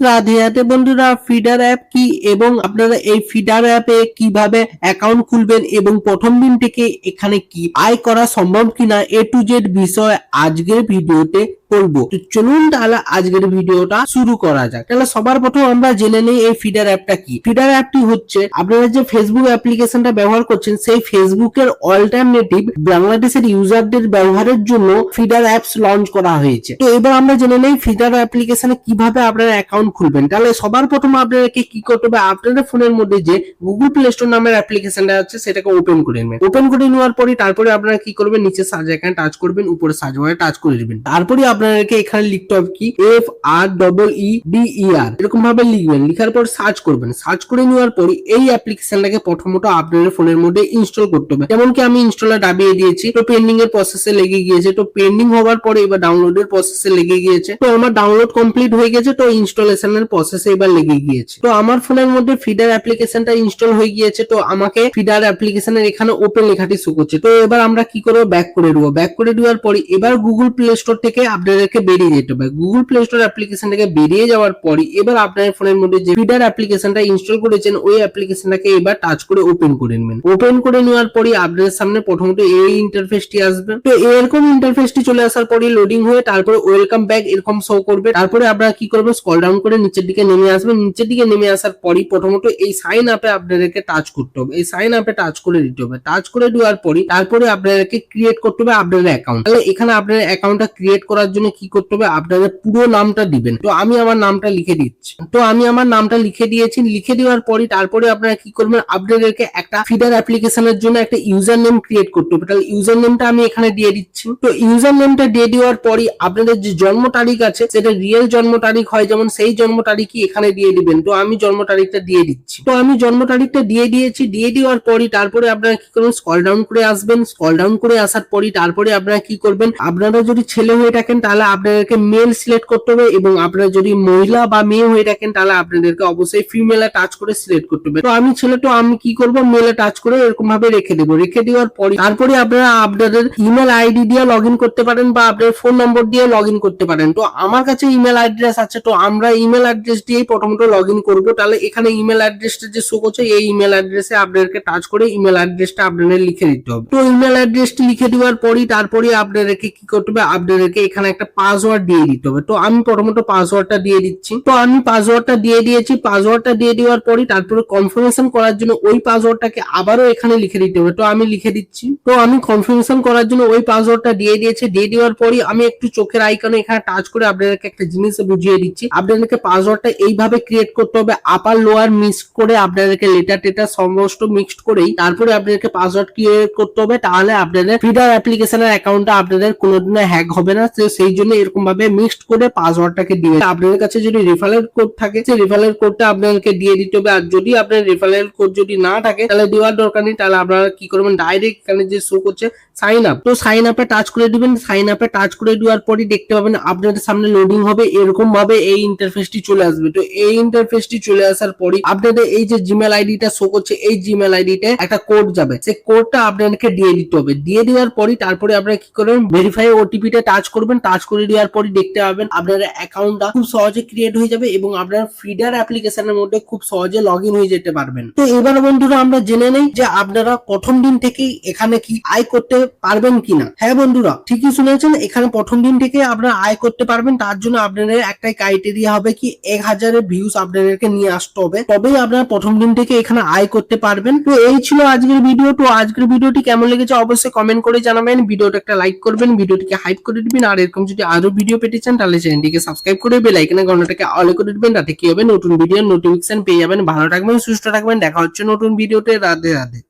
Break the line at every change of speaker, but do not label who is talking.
রাধে রাধে বন্ধুরা, feeder app কি এবং আপনারা এই ফিডার অ্যাপে কিভাবে অ্যাকাউন্ট খুলবেন এবং প্রথম দিন থেকে এখানে কি আয় করা সম্ভব কিনা এ টু জেড বিষয় আজকের ভিডিওতে বলবো। তো চলুন তাহলে আজকের ভিডিওটা শুরু করা যাক। তাহলে সবার প্রথম আমরা জেনে নেই এই ফিডার অ্যাপটা কি। ফিডার অ্যাপটি হচ্ছে আপনারা যে ফেসবুক অ্যাপ্লিকেশনটা ব্যবহার করছেন সেই ফেসবুকের অল্টারনেটিভ বাংলাদেশের ইউজারদের ব্যবহারের জন্য ফিডার অ্যাপস লঞ্চ করা হয়েছে। তো এবার আমরা জেনে নেই ফিডার অ্যাপ্লিকেশনে কিভাবে আপনারা অ্যাকাউন্ট খুলবেন। তাহলে সবার প্রথম আপনাদেরকে কি করতে হবে, আপনাদের ফোনের মধ্যে যে গুগল প্লে স্টোর নামের অ্যাপ্লিকেশনটা আছে সেটাকে ওপেন করে নেবেন। ওপেন করে নেওয়ার পরে তারপরে আপনারা কি করবেন, নিচে সার্চ আইকনে টাচ করবেন, উপরে সার্চ বারে টাচ করে দিবেন। তারপরে আপনাদেরকে এখানে লিখতে হবে কি FREEDER এরকম ভাবে লিখবেন। লিখার পর সার্চ করবেন। সার্চ করে নেওয়ার পরে এই অ্যাপ্লিকেশনটাকে প্রথমত আপনাদের ফোনের মধ্যে ইনস্টল করতে হবে। যেমন কি আমি ইনস্টলার দাবিয়ে দিয়েছি, তো পেন্ডিং এর প্রসেসে লেগে গিয়েছে। তো পেন্ডিং হওয়ার পরে এবার ডাউনলোডের প্রসেসে লেগে গিয়েছে। তো আমার ডাউনলোড কমপ্লিট হয়ে গেছে, তো ইনস্টলেশনের প্রসেসে এবার লেগে গিয়েছে। তো আমার ফোনের মধ্যে ফিডার অ্যাপ্লিকেশনটা ইনস্টল হয়ে গিয়েছে। তো আমাকে ফিডার অ্যাপ্লিকেশনের এখানে ওপেন লেখাটি শো করছে। তো এবার আমরা কি করব, ব্যাক করে দেবো। ব্যাক করে দেওয়ার পরে এবার গুগল প্লে স্টোর থেকে আপনাদেরকে বেরিয়ে যেতে হবে। গুগল প্লে স্টোর অ্যাপ্লিকেশন থেকে বেরিয়ে যাওয়ার পরে এবার আপনার ফোনের মধ্যে যে ফিডার অ্যাপ্লিকেশনটা ইনস্টল করেছেন ওই অ্যাপ্লিকেশনটাকে এবার টাচ করে ওপেন করে নেবেন। ওপেন করে নেওয়ার পরে আপনাদের সামনে প্রথমত এই ইন্টারফেসটি আসবে। তো এরকম ইন্টারফেসটি চলে আসার পরে লোডিং হয়ে তারপরে ওয়েলকাম ব্যাক এরকম শো করবে। তারপরে আপনারা কি করবেন, স্ক্রল ডাউন করে নিচের দিকে নেমে আসবেন। নিচের দিকে নেমে আসার পরে প্রথমত এই সাইন আপে আপনাদেরকে টাচ করতে হবে। এই সাইন আপে টাচ করে দিতে হবে। টাচ করে দেওয়ার পরে তারপরে আপনাদেরকে ক্রিয়েট করতে হবে আপনাদের অ্যাকাউন্ট। তাহলে এখানে আপনাদের অ্যাকাউন্টটা ক্রিয়েট করার জন্য কি করতে হবে, আপনাদের পুরো নামটা দিবেন। তো আমি আমার নামটা লিখে দিচ্ছি। তো আমি আমার নামটা লিখে দিয়েছি। লিখে দেওয়ার পরে তারপরে আপনারা কি করবেন, আপনাদেরকে একটা ফিডার অ্যাপ্লিকেশনের জন্য একটা ইউজার নেম ক্রিয়েট করতে হবে। তাহলে ইউজার নেমটা আমি এখানে দিয়ে দিচ্ছি। তো ইউজার নেমটা দিয়ে দেওয়ার পরে আপনাদের যে জন্ম তারিখ আছে সেটা রিয়েল জন্ম তারিখ হয় যেমন, সেই জন্ম তারিখই এখানে দিয়ে দিবেন। তো আমি জন্ম তারিখটা দিয়ে দিচ্ছি। তো আমি জন্ম তারিখটা দিয়ে দিয়েছি। দিয়ে দেওয়ার পরে তারপরে আপনারা কি করবেন, স্ক্রল ডাউন করে আসবেন। স্ক্রল ডাউন করে আসার পরে তারপরে আপনারা কি করবেন, আপনারা যদি ছেলে হয়ে থাকেন তাহলে আপনাদেরকে মেল সিলেক্ট করতে হবে এবং আপনারা যদি মহিলা বা মেয়ে হয়ে থাকেন তাহলে আপনাদেরকে অবশ্যই ফিমেলে টাচ করে সিলেক্ট করতে হবে। তো আমি ছেলে, তো আমি কি করব, মেলে টাচ করে এরকম ভাবে রেখে দেবো। রেখে দেওয়ার পরে তারপরে আপনারা আপনাদের ইমেল আইডি দিয়ে লগ ইন করতে পারেন বা আপনার ফোন নম্বর দিয়ে লগ ইন করতে পারেন। তো আমার কাছে ইমেল অ্যাড্রেস আছে, তো আমরা ইমেল অ্যাড্রেস দিয়েই প্রথমত লগ ইন করবো। তাহলে এখানে ইমেল অ্যাড্রেসটা যে শো করছে এই ইমেল অ্যাড্রেসে আপনাদেরকে টাচ করে ইমেল অ্যাড্রেসটা আপনাদের লিখে দিতে হবে। তো ইমেল অ্যাড্রেসটি লিখে দেওয়ার পরই তারপরে আপনাদেরকে কি করতে হবে, আপনাদেরকে এখানে একটা পাসওয়ার্ড দিয়ে দিতে হবে। তো আমি প্রথমত পাসওয়ার্ডটা দিয়ে দিচ্ছি। তো আমি পাসওয়ার্ডটা দিয়ে দিয়েছি। পাসওয়ার্ডটা দিয়ে দেওয়ার পরই তারপরে কনফার্মেশন করার জন্য ওই পাসওয়ার্ডটাকে আবারও এখানে লিখে দিতে হবে। তো আমি লিখে দিচ্ছি। তো আমি কনফার্মেশন করার জন্য ওই পাসওয়ার্ডটা দিয়ে দিয়েছি। দিয়ে দেওয়ার পরই আমি একটু চোখের আইকনে এখানে টাচ করে আপনাদেরকে একটা জিনিস বুঝিয়ে দিচ্ছি। আপনাদেরকে পাসওয়ার্ডটা এইভাবে ক্রিয়েট করতে হবে, আপার লোয়ার মিক্স করে আপনাদেরকে লেটার টেটার সমস্ত মিক্সড করেই তারপরে আপনাদেরকে পাসওয়ার্ড ক্রিয়েট করতে হবে। তাহলে আপনাদের ফিডার অ্যাপ্লিকেশনের অ্যাকাউন্টটা আপনাদের কোনোদিনও হ্যাক হবে না। সেই জন্য এরকম ভাবে মিক্সড করে পাসওয়ার্ডটাকে দিবেন। আপনাদের কাছে যদি রেফারেল কোড থাকে সেই রেফারেল কোডটা আপনাদেরকে দিয়ে দিতে হবে। আর যদি আপনার রেফারেল কোড যদি না থাকে তাহলে দেওয়ার দরকার নেই। তাহলে আপনারা কি করবেন, ডাইরেক্ট এখানে যে শো করছে সাইন আপ, তো সাইন আপে টাচ করে দিবেন। সাইন আপে টাচ করে দেওয়ার পরই দেখতে পাবেন আপনাদের সামনে লোডিং হবে, এরকম ভাবে এই ইন্টারফেসটি চলে আসবে। তো এই ইন্টারফেসটি চলে আসার পরই আপনাদের এই যে জিমেল আইডিটা শো করছে এই জিমেল আইডিতে একটা কোড যাবে, সেই কোডটা আপনাদেরকে দিয়ে দিতে হবে। দিয়ে দেওয়ার পরই তারপরে আপনারা কি করবেন, ভেরিফাই ওটিপিটা টাচ করবেন। টাচ করে দেওয়ার পরই দেখতে পাবেন আপনার অ্যাকাউন্টটা খুব সহজে ক্রিয়েট হয়ে যাবে এবং আপনার ফিডার অ্যাপ্লিকেশনের মধ্যে খুব সহজে লগ ইন হয়ে যেতে পারবেন। তো এবার বন্ধুরা আমরা জেনে নেই যে আপনারা প্রথম দিন থেকেই এখানে কি আয় করতে পারবেন কিনা। হ্যাঁ বন্ধুরা, ঠিকই শুনেছেন, এখানে প্রথম দিন থেকে আপনারা আয় করতে পারবেন। তার জন্য আপনাদের একটাই ক্রাইটেরিয়া হবে কি 1000 ভিউজ আপনাদেরকে নিয়ে আসতে হবে, তবেই আপনারা প্রথম দিন থেকে এখানে আয় করতে পারবেন। তো এই ছিল আজকের ভিডিও। তো আজকের ভিডিওটি কেমন লেগেছে অবশ্যই কমেন্ট করে জানাবেন। ভিডিওটা একটা লাইক করবেন, ভিডিওটিকে হাইপ করে দিবেন। আর এরকম যদি আরো ভিডিও পেতে চান তাহলে চ্যানেলটিকে সাবস্ক্রাইব করে বেল আইকনের ঘন্টাটাকে অল করে দিবেন। তাতে কি হবে, নতুন ভিডিওর নোটিফিকেশন পেয়ে যাবেন। ভালো থাকবেন, সুস্থ থাকবেন। দেখা হচ্ছে নতুন ভিডিওতে। রাধে রাধে।